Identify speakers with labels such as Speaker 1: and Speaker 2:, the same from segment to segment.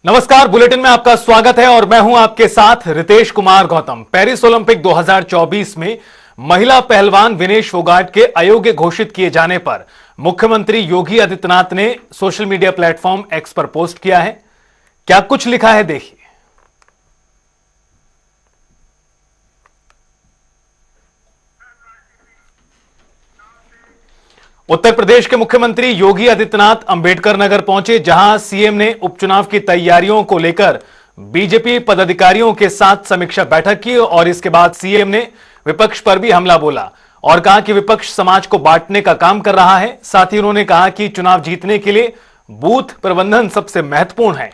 Speaker 1: नमस्कार, बुलेटिन में आपका स्वागत है और मैं हूं आपके साथ रितेश कुमार गौतम। पेरिस ओलंपिक 2024 में महिला पहलवान विनेश फोगाट के अयोग्य घोषित किए जाने पर मुख्यमंत्री योगी आदित्यनाथ ने सोशल मीडिया प्लेटफॉर्म एक्स पर पोस्ट किया है। क्या कुछ लिखा है, देखिए। उत्तर प्रदेश के मुख्यमंत्री योगी आदित्यनाथ अंबेडकर नगर पहुंचे, जहां सीएम ने उपचुनाव की तैयारियों को लेकर बीजेपी पदाधिकारियों के साथ समीक्षा बैठक की और इसके बाद सीएम ने विपक्ष पर भी हमला बोला और कहा कि विपक्ष समाज को बांटने का काम कर रहा है। साथ ही उन्होंने कहा कि चुनाव जीतने के लिए बूथ प्रबंधन सबसे महत्वपूर्ण है।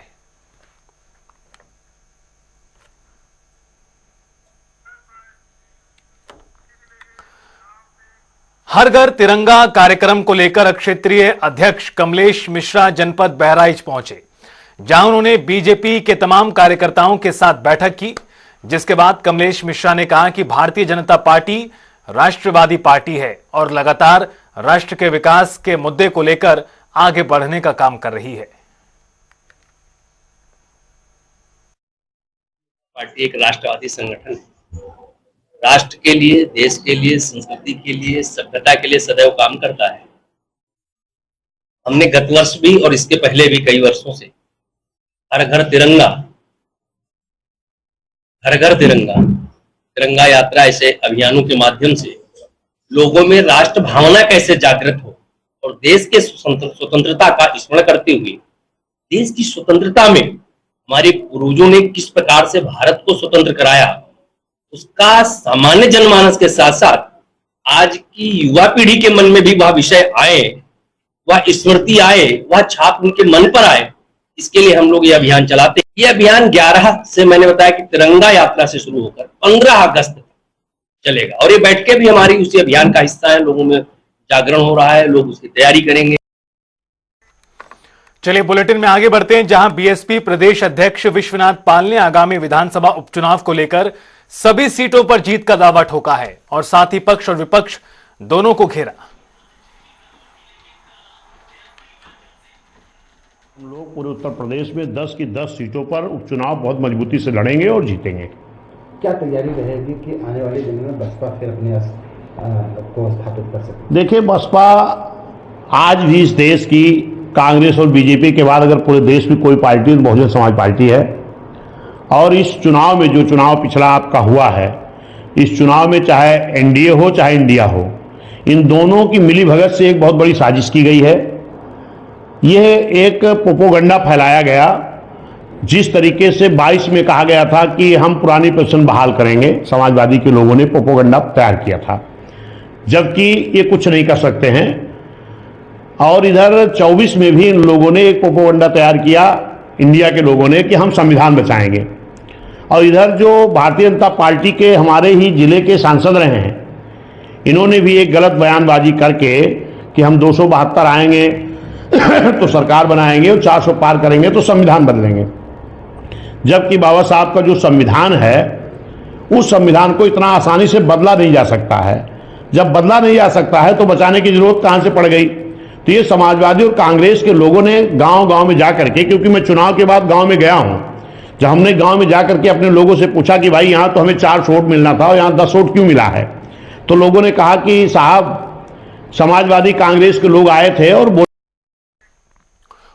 Speaker 1: हर घर तिरंगा कार्यक्रम को लेकर क्षेत्रीय अध्यक्ष कमलेश मिश्रा जनपद बहराइच पहुंचे, जहां उन्होंने बीजेपी के तमाम कार्यकर्ताओं के साथ बैठक की, जिसके बाद कमलेश मिश्रा ने कहा कि भारतीय जनता पार्टी राष्ट्रवादी पार्टी है और लगातार राष्ट्र के विकास के मुद्दे को लेकर आगे बढ़ने का काम कर रही है।
Speaker 2: पार्टी एक राष्ट्रवादी संगठन है। राष्ट्र के लिए, देश के लिए, संस्कृति के लिए, सभ्यता के लिए सदैव काम करता है। हमने गत वर्ष भी और इसके पहले भी कई वर्षों से हर घर तिरंगा, हर घर तिरंगा, तिरंगा यात्रा ऐसे अभियानों के माध्यम से लोगों में राष्ट्र भावना कैसे जागृत हो और देश के स्वतंत्रता का स्मरण करते हुए देश की स्वतंत्रता में हमारे पूर्वजों ने किस प्रकार से भारत को स्वतंत्र कराया, उसका सामान्य जनमानस के साथ साथ आज की युवा पीढ़ी के मन में भी वह विषय आए, वह स्मृति आए, वह छाप उनके मन पर आए, इसके लिए हम लोग ये अभियान चलाते हैं। ये अभियान 11 से मैंने बताया कि तिरंगा यात्रा से शुरू होकर 15 अगस्त तक चलेगा और ये बैठकें भी हमारी उसी अभियान का हिस्सा है। लोगों में जागरण हो रहा है, लोग उसकी तैयारी करेंगे।
Speaker 1: चलिए बुलेटिन में आगे बढ़ते हैं, जहां बीएसपी प्रदेश अध्यक्ष विश्वनाथ पाल ने आगामी विधानसभा उपचुनाव को लेकर सभी सीटों पर जीत का दावा ठोका है और साथ ही पक्ष और विपक्ष दोनों को घेरा।
Speaker 3: हम लोग पूरे उत्तर प्रदेश में 10 की 10 सीटों पर उपचुनाव बहुत मजबूती से लड़ेंगे और जीतेंगे।
Speaker 4: क्या तैयारी रहेगी कि आने वाले दिनों में बसपा फिर अपने को स्थापित कर सके?
Speaker 3: देखिए, बसपा आज भी इस देश की कांग्रेस और बीजेपी के बाद अगर पूरे देश में कोई पार्टी तो बहुजन समाज पार्टी है और इस चुनाव में जो चुनाव पिछला आपका हुआ है, इस चुनाव में चाहे एनडीए हो चाहे इंडिया हो, इन दोनों की मिलीभगत से एक बहुत बड़ी साजिश की गई है। यह एक प्रोपोगंडा फैलाया गया, जिस तरीके से 22 में कहा गया था कि हम पुरानी पेंशन बहाल करेंगे, समाजवादी के लोगों ने प्रोपोगंडा तैयार किया था, जबकि ये कुछ नहीं कर सकते हैं। और इधर 24 में भी इन लोगों ने एक प्रोपोगंडा तैयार किया, इंडिया के लोगों ने, कि हम संविधान बचाएंगे। और इधर जो भारतीय जनता पार्टी के हमारे ही जिले के सांसद रहे हैं, इन्होंने भी एक गलत बयानबाजी करके कि हम 272 आएंगे तो सरकार बनाएंगे और 400 पार करेंगे तो संविधान बदलेंगे, जबकि बाबा साहब का जो संविधान है उस संविधान को इतना आसानी से बदला नहीं जा सकता है। जब बदला नहीं जा सकता है तो बचाने की जरूरत कहां से पड़ गई? तो ये समाजवादी और कांग्रेस के लोगों ने गांव-गांव में जाकर के, क्योंकि मैं चुनाव के बाद गांव में गया हूं, जब हमने गांव में जाकर के अपने लोगों से पूछा कि भाई यहां तो हमें 4 वोट मिलना था और यहां 10 वोट क्यों मिला है, तो लोगों ने कहा कि साहब समाजवादी कांग्रेस के लोग आए थे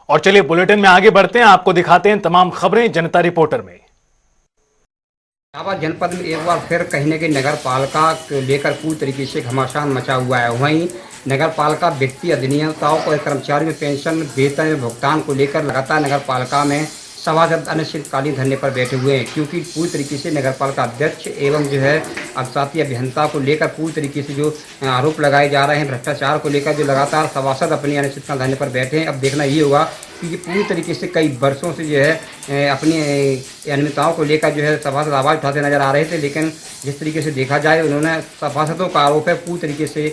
Speaker 1: और चलिए बुलेटिन में आगे बढ़ते हैं, आपको दिखाते हैं तमाम खबरें जनता रिपोर्टर में।
Speaker 5: इलाहाबाद जनपद में एक बार फिर कहीं न कहीं नगर पालिका को लेकर पूरी तरीके से घमासान मचा हुआ है। वहीं नगर पालिका व्यक्ति अधिनियमताओं को कर्मचारियों में पेंशन वेतन भुगतान को लेकर लगातार नगर पालिका में सभासद अनिश्चितकालीन धरने पर बैठे हुए हैं, क्योंकि पूरी तरीके से नगर पालिका अध्यक्ष एवं जो है अवसाती अभियंता को लेकर पूरी तरीके से जो आरोप लगाए जा रहे हैं भ्रष्टाचार को लेकर, जो लगातार सभासद अपनी अनिश्चितकालीन धरने पर बैठे हैं। अब देखना ये होगा कि ये पूरी तरीके से कई वर्षों से जो है अपनी अनियमितताओं को लेकर जो है सभासद आवाज़ उठाते नजर आ रहे थे, लेकिन जिस तरीके से देखा जाए उन्होंने सभासदों का आरोप है पूरी तरीके से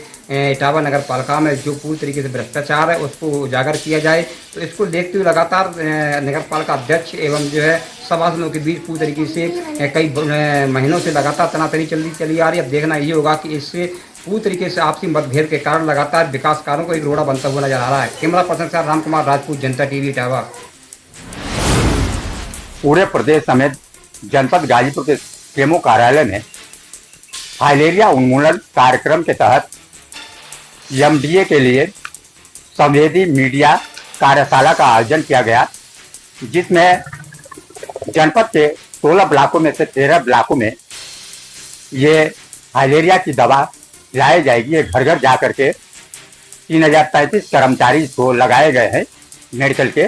Speaker 5: इटावा नगर पालिका में जो पूरी तरीके से भ्रष्टाचार है उसको उजागर किया जाए। तो इसको देखते हुए लगातार नगर पालिका अध्यक्ष एवं जो है सभासदों के बीच पूरी तरीके से कई महीनों से लगातार तनातनी चली आ रही है। अब देखना ये होगा कि इससे पूरी तरीके से आपसी मतभेद के कारण लगातार विकास कार्यों को एक रोड़ा बनता हुआ नजर आ रहा है। कैमरा पर्सन राम कुमार राजपूत, जनता टीवी, इटावा।
Speaker 6: पूरे प्रदेश समेत जनपद गाजीपुर के केमो कार्यालय में फाइलेरिया उन्मूलन कार्यक्रम के तहत एमडीए के लिए संवेदी मीडिया कार्यशाला का आयोजन किया गया, जिसमें जनपद के 16 ब्लॉकों में से 13 ब्लॉकों में ये फाइलेरिया की दवा लाई जाएगी। ये घर घर जा करके 3035 कर्मचारी को लगाए गए हैं मेडिकल के,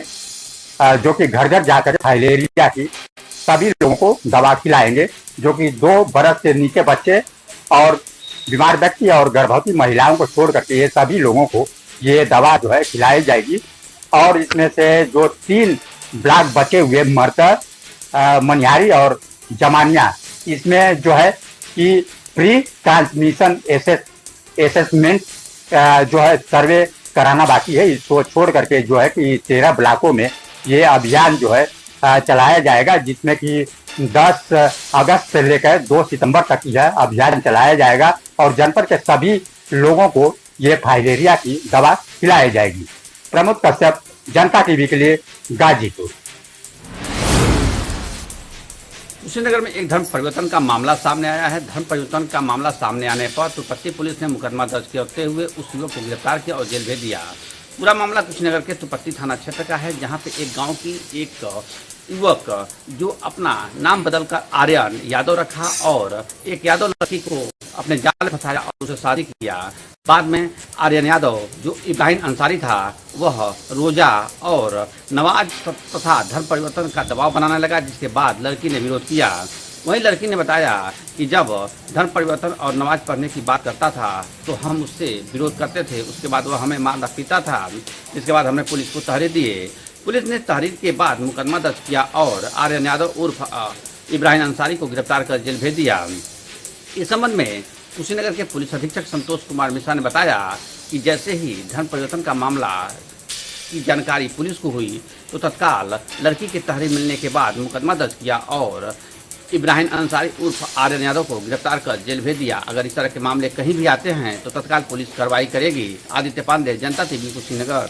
Speaker 6: जो कि घर घर जाकर फाइलेरिया की सभी लोगों को दवा खिलाएंगे, जो कि 2 बरस से नीचे बच्चे और बीमार व्यक्ति और गर्भवती महिलाओं को छोड़ करके ये सभी लोगों को ये दवा जो है खिलाई जाएगी। और इसमें से जो 3 ब्लॉक बचे हुए मरतर, मनिहारी और जमानिया, इसमें जो है कि प्री ट्रांसमिशन असेसमेंट जो है सर्वे कराना बाकी है। इसको छोड़ करके जो है कि 13 ब्लॉकों में ये अभियान जो है चलाया जाएगा, जिसमें कि 10 अगस्त से लेकर 2 सितंबर तक यह अभियान चलाया जाएगा और जनपद के सभी लोगों को ये फाइलेरिया की दवा खिलाई जाएगी। प्रमोद कश्यप, जनता टीवी के लिए, गाजीपुर।
Speaker 5: कुशीनगर में एक धर्म परिवर्तन का मामला सामने आया है। धर्म परिवर्तन का मामला सामने आने पर तुपत्ती पुलिस ने मुकदमा दर्ज करते हुए उस युवक को गिरफ्तार किया और जेल भेज दिया। पूरा मामला कुशीनगर के तुपत्ती थाना क्षेत्र का है, जहां पे एक गांव की एक युवक जो अपना नाम बदलकर आर्यन यादव रखा और एक यादव लड़की को अपने जाल में फंसाया और उसे शादी किया। बाद में आर्यन यादव जो इब्राहिम अंसारी था, वह रोजा और नमाज तथा धर्म परिवर्तन का दबाव बनाने लगा, जिसके बाद लड़की ने विरोध किया। वहीं लड़की ने बताया कि जब धर्म परिवर्तन और नमाज पढ़ने की बात करता था तो हम उससे विरोध करते थे, उसके बाद वह हमें मारना पीटा था, जिसके बाद हमने पुलिस को तहरीर दिए। पुलिस ने तहरीर के बाद मुकदमा दर्ज किया और आर्यन यादव उर्फ इब्राहिम अंसारी को गिरफ्तार कर जेल भेज दिया। इस संबंध में कुशीनगर के पुलिस अधीक्षक संतोष कुमार मिश्रा ने बताया कि जैसे ही धर्म परिवर्तन का मामला की जानकारी पुलिस को हुई तो तत्काल लड़की की तहरीर मिलने के बाद मुकदमा दर्ज किया और इब्राहिम अंसारी उर्फ आर्यन यादव को गिरफ्तार कर जेल भेज दिया। अगर इस तरह के मामले कहीं भी आते हैं तो तत्काल पुलिस कार्रवाई करेगी। आदित्य पांडे, जनता टीवी, कुशीनगर।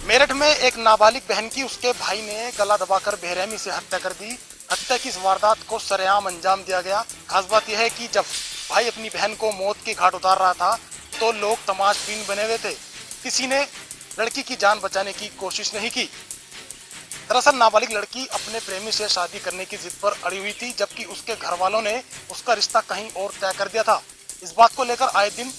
Speaker 7: मेरठ में एक नाबालिग बहन की उसके भाई ने गला दबाकर बेरहमी से हत्या कर दी। हत्या की इस वारदात को सरेआम अंजाम दिया गया। खास बात यह है कि जब भाई अपनी बहन को मौत की घाट उतार रहा था तो लोग तमाशबीन बने हुए थे। किसी ने लड़की की जान बचाने की कोशिश नहीं की। दरअसल नाबालिग लड़की अपने प्रेमी से शादी करने की जिद पर अड़ी हुई थी, जबकि उसके घर वालों ने उसका रिश्ता कहीं और तय कर दिया था। इस बात को लेकर आए दिन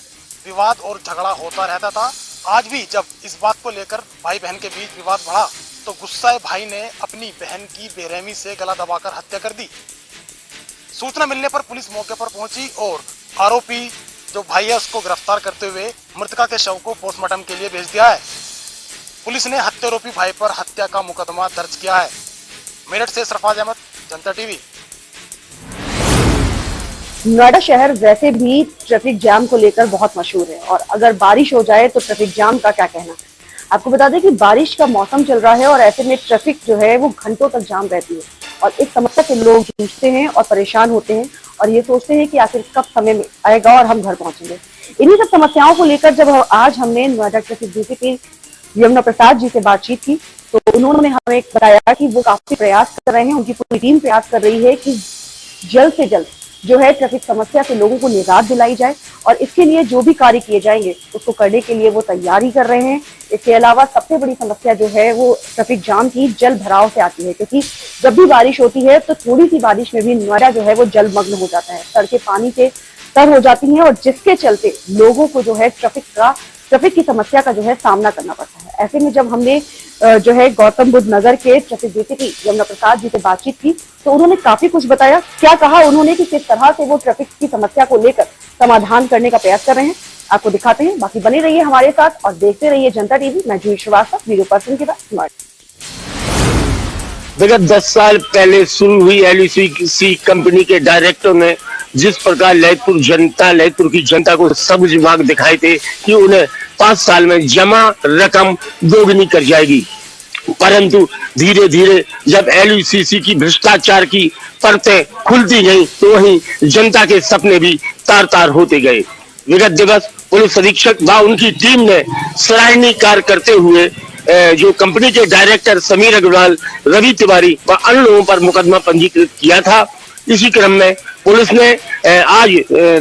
Speaker 7: विवाद और झगड़ा होता रहता था। आज भी जब इस बात को लेकर भाई बहन के बीच विवाद बढ़ा तो गुस्साए भाई ने अपनी बहन की बेरहमी से गला दबाकर हत्या कर दी। सूचना मिलने पर पुलिस मौके पर पहुंची और आरोपी जो भाई है उसको गिरफ्तार करते हुए मृतका के शव को पोस्टमार्टम के लिए भेज दिया है। पुलिस ने हत्यारोपी भाई पर हत्या का मुकदमा दर्ज किया है। मेरठ से सरफराज अहमद, जनता टीवी।
Speaker 8: नोएडा शहर वैसे भी ट्रैफिक जाम को लेकर बहुत मशहूर है और अगर बारिश हो जाए तो ट्रैफिक जाम का क्या कहना। आपको बता दें कि बारिश का मौसम चल रहा है और ऐसे में ट्रैफिक जो है वो घंटों तक जाम रहती है और इस समस्या से लोग जूझते हैं और परेशान होते हैं और ये सोचते हैं कि आखिर कब समय में आएगा और हम घर पहुंचेंगे। इन्हीं सब समस्याओं को लेकर जब आज हमने नोएडा ट्रैफिक डीसीपी यमुना प्रसाद जी से बातचीत की तो उन्होंने हमें बताया कि वो काफी प्रयास कर रहे हैं, उनकी पूरी टीम प्रयास कर रही है कि जल्द से जल्द जो है ट्रैफिक समस्या से लोगों को निजात दिलाई जाए और इसके लिए जो भी कार्य किए जाएंगे उसको करने के लिए वो तैयारी कर रहे हैं। इसके अलावा सबसे बड़ी समस्या जो है वो ट्रैफिक जाम की जल भराव से आती है, क्योंकि जब भी बारिश होती है तो थोड़ी सी बारिश में भी नोएडा जो है वो जलमग्न हो जाता है, सड़कें पानी से तर हो जाती हैं और जिसके चलते लोगों को जो है ट्रैफिक की समस्या का जो है सामना करना पड़ता है। ऐसे में जब हमने जो है गौतम बुद्ध नगर के ट्रैफिक डीसीपी यमुना प्रसाद जी से बातचीत की तो उन्होंने काफी कुछ बताया। क्या कहा उन्होंने कि किस तरह से वो ट्रैफिक की समस्या को लेकर समाधान करने का प्रयास कर रहे हैं, आपको दिखाते हैं। बाकी बने रहिए हमारे साथ और देखते रहिए जनता टीवी। मैं जूही श्रीवास्तव, वीडियो पर्सन के साथ।
Speaker 9: विगत 10 साल पहले शुरू हुई LEC कंपनी के डायरेक्टर ने जिस प्रकार ललितपुर की जनता को सबज मार्ग दिखाए थे कि उन्हें 5 साल में जमा रकम दोगुनी कर जाएगी, परंतु धीरे धीरे जब LEC की भ्रष्टाचार की परतें खुलती गई तो वहीं जनता के सपने भी तार तार होते गए। विगत दिवस पुलिस अधीक्षक व उनकी टीम ने सराहनीय कार्य करते हुए जो कंपनी के डायरेक्टर समीर अग्रवाल, रवि तिवारी व अन्य लोगों पर मुकदमा पंजीकृत किया था। इसी क्रम में पुलिस ने आज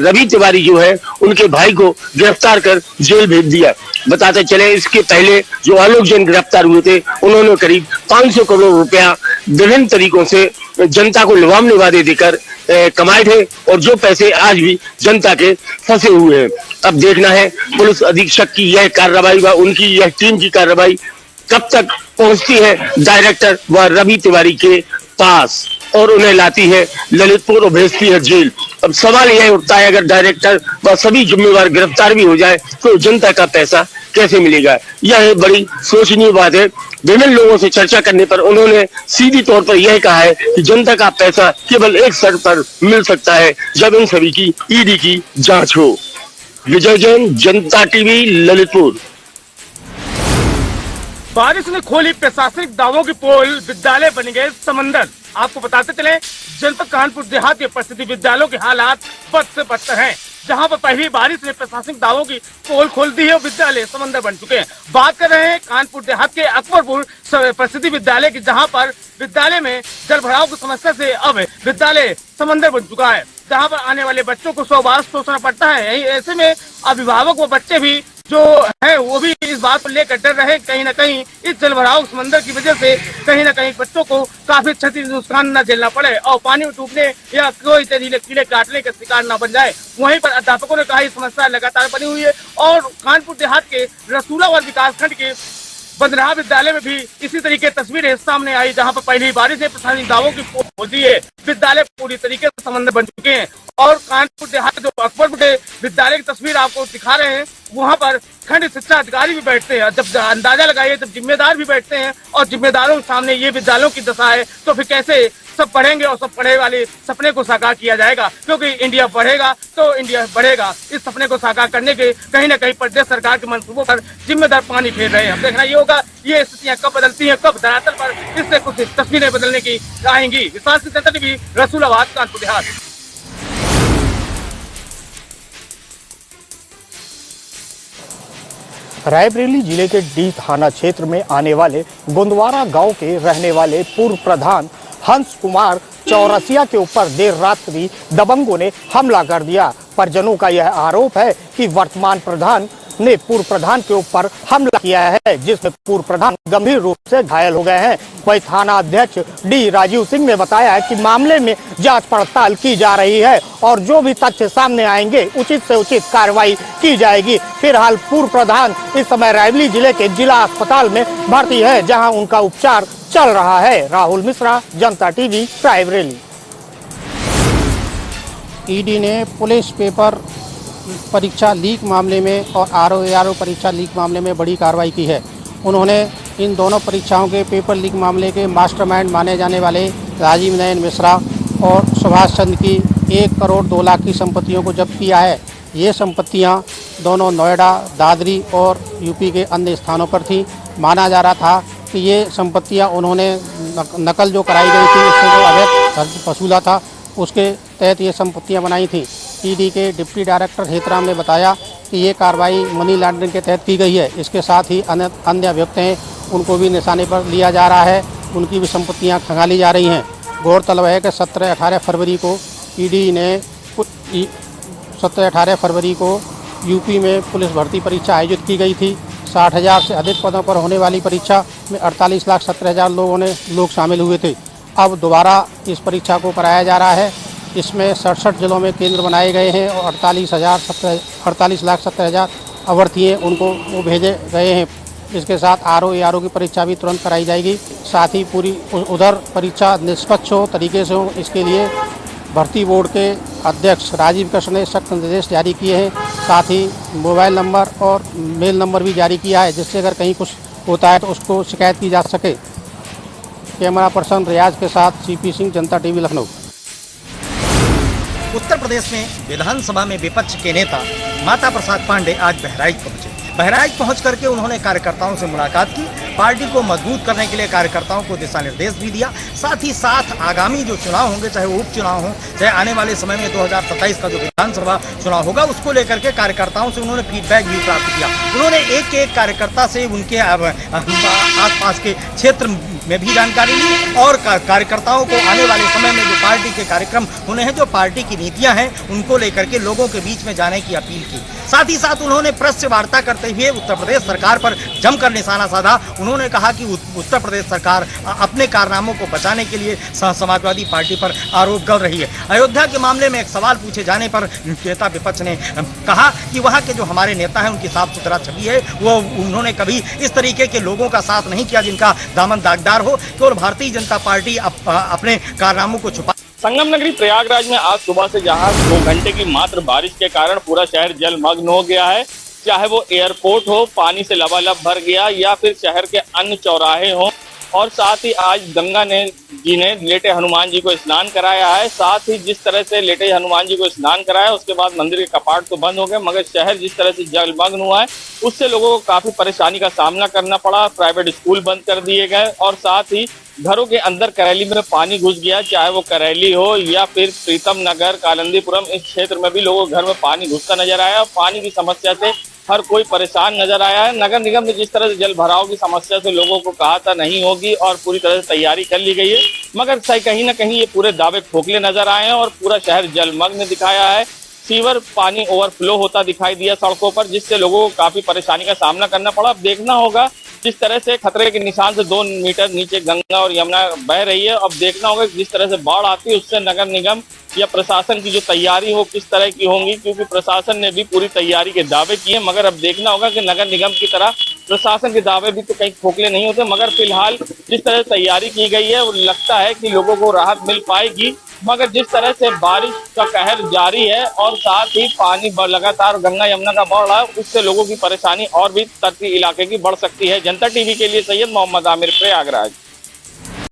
Speaker 9: रवि तिवारी जो है उनके भाई को गिरफ्तार कर जेल भेज दिया। बताते चले इसके पहले जो आलोक जैन गिरफ्तार हुए थे, उन्होंने करीब 500 करोड़ रुपया विभिन्न तरीकों से जनता को लुभावने वादे देकर कमाए थे और जो पैसे आज भी जनता के फंसे हुए हैं। अब देखना है पुलिस अधीक्षक की यह कार्रवाई व उनकी यह टीम की कार्रवाई कब तक पहुंचती है डायरेक्टर व रवि तिवारी के पास और उन्हें लाती है ललितपुर और भेजती है जेल। अब सवाल यह उठता है अगर डायरेक्टर व सभी जिम्मेवार गिरफ्तार भी हो जाए तो जनता का पैसा कैसे मिलेगा। यह बड़ी सोचनीय बात है। विभिन्न लोगों से चर्चा करने पर उन्होंने सीधी तौर पर यह कहा है कि जनता का पैसा केवल एक शर्त पर मिल सकता है, जब इन सभी की ईडी की जांच हो। विजय जैन, जनता टीवी, ललितपुर।
Speaker 10: बारिश ने खोली प्रशासनिक दावों की पोल, विद्यालय बन गए समंदर। आपको बताते चले जनपद कानपुर देहात के प्रसिद्ध विद्यालयों के हालात बद से बदतर हैं। जहां पर पहली बारिश ने प्रशासनिक दावों की पोल खोल दी है और विद्यालय समंदर बन चुके हैं। बात कर रहे हैं कानपुर देहात के अकबरपुर प्रसिद्ध विद्यालय की, जहां पर विद्यालय में जल भराव की समस्या से अब विद्यालय समंदर बन चुका है, जहां पर आने वाले बच्चों को 100 बार सोचना पड़ता है। ऐसे में अभिभावक व बच्चे भी जो है वो भी इस बात को लेकर डर रहे कहीं न कहीं इस जलभराव समंदर की वजह से कहीं न कहीं बच्चों को काफी क्षति नुकसान न झेलना पड़े और पानी में डूबने या कोई जहरीले कीड़े काटने का शिकार न बन जाए। वहीं पर अध्यापकों ने कहा समस्या लगातार बनी हुई है और कानपुर देहात के रसूलाबाद विकासखंड के बंदरहा विद्यालय में भी इसी तरीके तस्वीरें सामने आई, जहां पर पहली बारिश से प्रशासनिक दावों की पोल खोल दी है। विद्यालय पूरी तरीके से समंदर बन चुके हैं और कानपुर देहात जो अकबरपुर विद्यालय की तस्वीर आपको दिखा रहे हैं, वहां पर खंड शिक्षा अधिकारी भी बैठते हैं। जब अंदाजा लगाइए जब जिम्मेदार भी बैठते हैं और जिम्मेदारों के सामने ये विद्यालयों की दशा है तो फिर कैसे सब पढ़ेंगे और सब पढ़े वाले सपने को साकार किया जाएगा, क्योंकि इंडिया बढ़ेगा तो इंडिया बढ़ेगा। इस सपने को साकार करने के कहीं न कहीं प्रदेश सरकार के मंसूबों पर जिम्मेदार पानी फेर रहे हैं। अब देखना ये होगा ये स्थितियां कब बदलती हैं, कब धरातल पर इससे कुछ तस्वीरें बदलने की आएंगी। विश्वास की जनता टीवी, रसूलाबाद, कानपुर देहात।
Speaker 11: रायबरेली जिले के डी थाना क्षेत्र में आने वाले गोंदवारा गांव के रहने वाले पूर्व प्रधान हंस कुमार चौरसिया के ऊपर देर रात्रि दबंगों ने हमला कर दिया। परिजनों का यह आरोप है कि वर्तमान प्रधान ने पूर्व प्रधान के ऊपर हमला किया है, जिसमें पूर्व प्रधान गंभीर रूप से घायल हो गए हैं। वही थाना अध्यक्ष डी राजीव सिंह ने बताया कि मामले में जांच पड़ताल की जा रही है और जो भी तथ्य सामने आएंगे उचित से उचित कार्रवाई की जाएगी। फिलहाल पूर्व प्रधान इस समय रायबरेली जिले के जिला अस्पताल में भर्ती है, जहां उनका उपचार चल रहा है। राहुल मिश्रा, जनता टीवी, रायबरेली।
Speaker 12: ईडी ने पुलिस पेपर परीक्षा लीक मामले में और आरओ परीक्षा लीक मामले में बड़ी कार्रवाई की है। उन्होंने इन दोनों परीक्षाओं के पेपर लीक मामले के मास्टरमाइंड माने जाने वाले राजीव नयन मिश्रा और सुभाष चंद्र की 1 करोड़ 2 लाख की संपत्तियों को जब्त किया है। ये संपत्तियां दोनों नोएडा, दादरी और यूपी के अन्य स्थानों पर थी। माना जा रहा था कि ये संपत्तियां उन्होंने नकल जो कराई गई थी, इससे जो अवैध खर्च वसूला था उसके तहत ये संपत्तियां बनाई थी। ईडी के डिप्टी डायरेक्टर हेतराम ने बताया कि ये कार्रवाई मनी लॉन्ड्रिंग के तहत की गई है। इसके साथ ही अन्य अभियुक्त हैं उनको भी निशाने पर लिया जा रहा है, उनकी भी संपत्तियां खंगाली जा रही हैं। गौरतलब है कि 17-18 फरवरी को ईडी ने 17-18 फरवरी को यूपी में पुलिस भर्ती परीक्षा आयोजित की गई थी। 60,000 से अधिक पदों पर होने वाली परीक्षा में 48,70,000 लोग शामिल हुए थे। अब दोबारा इस परीक्षा को कराया जा रहा है। इसमें 67 जिलों में केंद्र बनाए गए हैं और 48,70,000 अभ्यर्थी हैं, उनको वो भेजे गए हैं। इसके साथ आरओ की परीक्षा भी तुरंत कराई जाएगी। साथ ही पूरी उधर परीक्षा निष्पक्ष हो तरीके से हो, इसके लिए भर्ती बोर्ड के अध्यक्ष राजीव कृष्ण ने सख्त निर्देश जारी किए हैं। साथ ही मोबाइल नंबर और मेल नंबर भी जारी किया है, जिससे अगर कहीं कुछ होता है तो उसको शिकायत की जा सके। कैमरा पर्सन रियाज के साथ सीपी सिंह, जनता टीवी, लखनऊ।
Speaker 13: उत्तर प्रदेश में विधानसभा में विपक्ष के नेता माता प्रसाद पांडे आज बहराइच पहुंचे। बहराइच पहुंच करके उन्होंने कार्यकर्ताओं से मुलाकात की पार्टी को मजबूत करने के लिए कार्यकर्ताओं को दिशा निर्देश भी दिया। साथ ही साथ आगामी जो चुनाव होंगे, चाहे वो उपचुनाव हो, चाहे आने वाले समय में 2027 का जो विधानसभा चुनाव होगा, उसको लेकर के कार्यकर्ताओं से उन्होंने फीडबैक भी प्राप्त किया। उन्होंने एक एक कार्यकर्ता से उनके आसपास के क्षेत्र में भी जानकारी ली और कार्यकर्ताओं को आने वाले समय में जो पार्टी के कार्यक्रम होने हैं, जो पार्टी की नीतियां हैं, उनको लेकर के लोगों के बीच में जाने की अपील की। साथ ही साथ उन्होंने प्रेस से वार्ता करते हुए उत्तर प्रदेश सरकार पर जमकर निशाना साधा। उन्होंने कहा कि उत्तर प्रदेश सरकार अपने कारनामों को बचाने के लिए समाजवादी पार्टी पर आरोप कर रही है। अयोध्या के मामले में एक सवाल पूछे जाने पर नेता विपक्ष ने कहा कि वहाँ के जो हमारे नेता हैं, उनकी साफ सुथरा छवि है, वो उन्होंने कभी इस तरीके के लोगों का साथ नहीं किया जिनका दामन दागदार हो। केवल भारतीय जनता पार्टी अपने कारनामों को छुपा।
Speaker 14: संगम नगरी प्रयागराज में आज सुबह से जहां 2 घंटे की मात्र बारिश के कारण पूरा शहर जलमग्न हो गया है, चाहे वो एयरपोर्ट हो, पानी से लबालब भर गया, या फिर शहर के अन्य चौराहे हों। और साथ ही आज गंगा जी ने लेटे हनुमान जी को स्नान कराया है। साथ ही जिस तरह से लेटे हनुमान जी को स्नान कराया, उसके बाद मंदिर के कपाट तो बंद हो गए, मगर शहर जिस तरह से जलमग्न हुआ है, उससे लोगों को काफी परेशानी का सामना करना पड़ा। प्राइवेट स्कूल बंद कर दिए गए और साथ ही घरों के अंदर करैली में पानी घुस गया, चाहे वो करैली हो या फिर प्रीतम नगर, कालंदीपुरम, इस क्षेत्र में भी लोगों के घर में पानी घुसता नजर आया। पानी की समस्या से हर कोई परेशान नजर आया है। नगर निगम ने जिस तरह से जल भराव की समस्या से लोगों को कहा था नहीं होगी और पूरी तरह से तैयारी कर ली गई है, मगर कहीं ना कहीं ये पूरे दावे खोखले नजर आए हैं और पूरा शहर जलमग्न दिखाया है। सीवर पानी ओवरफ्लो होता दिखाई दिया सड़कों पर, जिससे लोगों को काफी परेशानी का सामना करना पड़ा। अब देखना होगा जिस तरह से खतरे के निशान से 2 मीटर नीचे गंगा और यमुना बह रही है, अब देखना होगा जिस तरह से बाढ़ आती है उससे नगर निगम या प्रशासन की जो तैयारी हो किस तरह की होंगी, क्योंकि प्रशासन ने भी पूरी तैयारी के दावे किए, मगर अब देखना होगा कि नगर निगम की तरह प्रशासन के दावे भी तो कहीं खोखले नहीं होते। मगर फिलहाल जिस तरह से तैयारी की गई है, वो लगता है कि लोगों को राहत मिल पाएगी। मगर जिस तरह से बारिश का कहर जारी है और साथ ही पानी लगातार गंगा यमुना का बढ़ रहा है, उससे लोगों की परेशानी और भी तटीय इलाके की बढ़ सकती है। जनता टीवी के लिए सैयद मोहम्मद आमिर, प्रयागराज।